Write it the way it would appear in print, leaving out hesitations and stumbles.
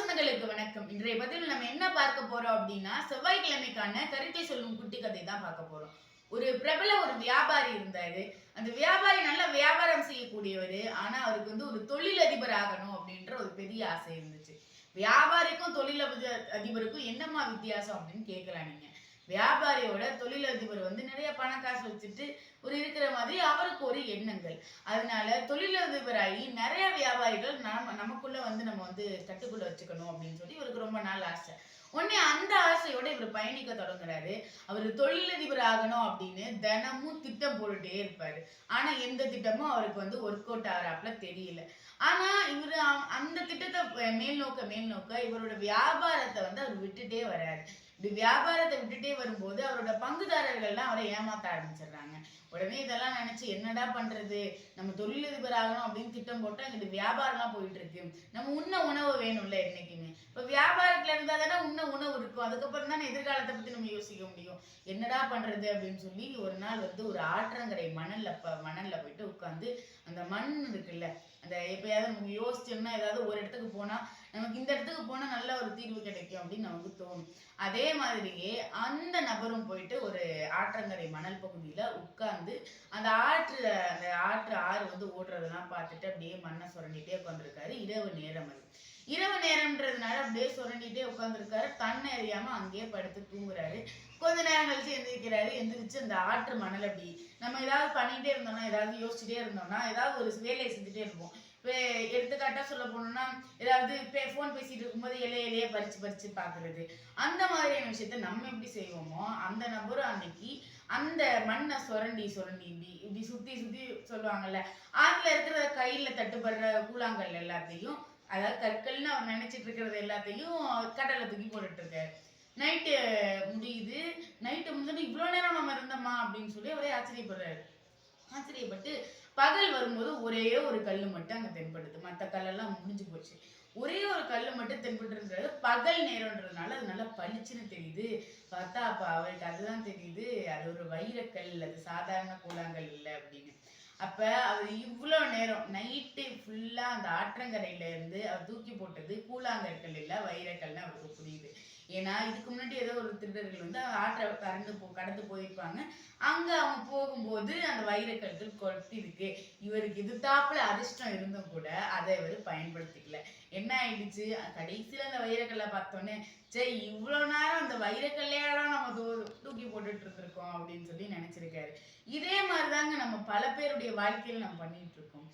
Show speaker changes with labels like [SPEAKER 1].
[SPEAKER 1] சொந்தங்களுக்கு வணக்கம். இன்றைய பதிவில் நம்ம என்ன பார்க்க போறோம் அப்படின்னா, செவ்வாய்க்கிழமைக்கான கருத்தை சொல்லும் குட்டி கதை தான் பார்க்க போறோம். ஒரு பிரபல ஒரு வியாபாரி இருந்தாரு. அந்த வியாபாரி நல்ல வியாபாரம் செய்யக்கூடியவரு. ஆனா அவருக்கு ஒரு தொழிலதிபர் ஆகணும் அப்படின்ற ஒரு பெரிய ஆசை இருந்துச்சு. வியாபாரிக்கும் அதிபருக்கும் என்னம்மா வித்தியாசம் அப்படின்னு கேட்கலாம் நீங்க. வியாபாரியோட தொழிலதிபர் நிறைய பண காசு வச்சுட்டு ஒரு இருக்கிற மாதிரி அவருக்கு ஒரு எண்ணங்கள். அதனால தொழிலதிபராகி நிறைய வியாபாரிகள் நமக்குள்ள நம்ம கட்டுக்குள்ள வச்சுக்கணும் அப்படின்னு சொல்லி இவருக்கு ரொம்ப நாள் ஆசை. உடனே அந்த ஆசையோட இவர் பயணிக்க தொடங்குறாரு. அவர் தொழிலதிபர் ஆகணும் அப்படின்னு தினமும் திட்டம் போட்டுட்டே இருப்பாரு. ஆனா எந்த திட்டமும் அவருக்கு ஒர்க் அவுட் ஆகிறாப்புல தெரியல. ஆனா இவரு அந்த திட்டத்தை மேல் நோக்க இவரோட வியாபாரத்தை அவர் விட்டுட்டே வராரு. இப்படி வியாபாரத்தை விட்டுட்டே வரும்போது அவரோட பங்குதாரர்கள்லாம் அவரை ஏமாத்த ஆரம்பிச்சிடுறாங்க. உடனே இதெல்லாம் நினைச்சு என்னடா பண்றது, நம்ம தொழிலதிபர் ஆகணும் அப்படின்னு திட்டம் போட்டா இங்கிட்டு வியாபாரம்லாம் போயிட்டு இருக்கு. நம்ம உண்ண உணவு வேணும்ல என்னைக்குமே. இப்ப வியாபாரத்துல இருந்தா தானே உண்ண உணவு இருக்கும். அதுக்கப்புறம் தானே எதிர்காலத்தை பத்தி நம்ம யோசிக்க முடியும். என்னடா பண்றது அப்படின்னு சொல்லி ஒரு நாள் ஒரு ஆற்றங்கரை மணல்ல போயிட்டு உட்காந்து அந்த மண் இருக்குல்ல, அந்த எப்பயாவது நம்ம யோசிச்சோம்னா ஏதாவது ஒரு இடத்துக்கு போனா நமக்கு இந்த இடத்துக்கு போனா நல்ல ஒரு தீர்வு கிடைக்கும் அப்படின்னு நமக்கு தோணும். அதே மாதிரியே அந்த நபரும் போயிட்டு ஒரு ஆற்றங்கரை மணல் பகுதியில உட்கார்ந்து அந்த ஆறு ஓடுறதெல்லாம் பார்த்துட்டு அப்படியே மண்ணை சுரண்டிட்டே உட்காந்துருக்காரு. இரவு நேரம் அது. இரவு நேரம்ன்றதுனால அப்படியே சுரண்டிட்டே உட்காந்துருக்காரு. தன்னை அறியாம அங்கேயே படுத்து தூங்குறாரு. கொஞ்ச நேரம் கழிச்சு எந்திரிக்கிறாரு. எந்திரிச்சு அந்த ஆற்று மணல் அப்படி நம்ம ஏதாவது பண்ணிட்டே இருந்தோம்னா, ஏதாவது யோசிச்சுட்டே இருந்தோம்னா, ஏதாவது ஒரு வேலையை செஞ்சுட்டே இருப்போம். இப்போ எடுத்துக்காட்டா சொல்ல போனோம்னா, ஏதாவது போன் பேசிட்டு இருக்கும்போது இலைய பறிச்சு பாக்குறது, அந்த மாதிரியான விஷயத்த நம்ம எப்படி செய்வோமோ அந்த நபரும் அன்னைக்கு அந்த மண்ணை சுரண்டி இப்படி சுத்தி சொல்லுவாங்கல்ல, அதுல இருக்கிற கையில தட்டுப்படுற கூழாங்கல் எல்லாத்தையும், அதாவது கற்கள்னு அவர் நினைச்சிட்டு இருக்கிறது எல்லாத்தையும் கடலை தூக்கி போட்டுட்டு இருக்காரு. நைட்டு முடியுது. நைட்டு முடிஞ்சோன்னு இவ்வளவு நேரம் நம்ம இருந்தோமா அப்படின்னு சொல்லி அவரே ஆச்சரியப்பட்டு பகல் வரும்போது ஒரே ஒரு கல்லு மட்டும் அங்க தென்படுது. மற்ற கல்லெல்லாம் முடிஞ்சு போச்சு. ஒரே ஒரு கல்லு மட்டும் தென்பட்டு இருக்கிறது. பகல் நேரம்ன்றதுனால அது நல்லா பளிச்சுன்னு தெரியுது. பார்த்தா அப்ப அவருக்கு அதுதான் தெரியுது, அது ஒரு வைரக்கல், அது சாதாரண கூழாங்கல் இல்லை அப்படின்னு. அப்ப அவர் இவ்வளவு நேரம் நைட்டு ஃபுல்லா அந்த ஆற்றங்கரையில இருந்து அவர் தூக்கி போட்டது கூழாங்கற்கள் இல்ல, வைரக்கல்னு அவருக்கு புரியுது. ஏன்னா இதுக்கு முன்னாடி ஏதோ ஒரு திருடர்கள் ஆற்றை கடந்து போயிருப்பாங்க. அங்க அவங்க போகும்போது அந்த வைரக்கற்கள் கொட்டி இருக்கு. இவருக்கு எதிர்த்தாப்புல அதிர்ஷ்டம் இருந்தும் கூட அதை இவர் பயன்படுத்திக்கல. என்ன ஆயிடுச்சு, கடைசியில அந்த வைரக்கல்லை பார்த்தோன்னே, சரி இவ்வளவு நேரம் அந்த வைரக்கல்லையாதான் நம்ம தூக்கி போட்டுட்டு இருந்திருக்கோம் அப்படின்னு சொல்லி நினைச்சிருக்காரு. இதே மாதிரிதாங்க நம்ம பல பேருடைய வாழ்க்கையில நம்ம பண்ணிட்டு இருக்கோம்.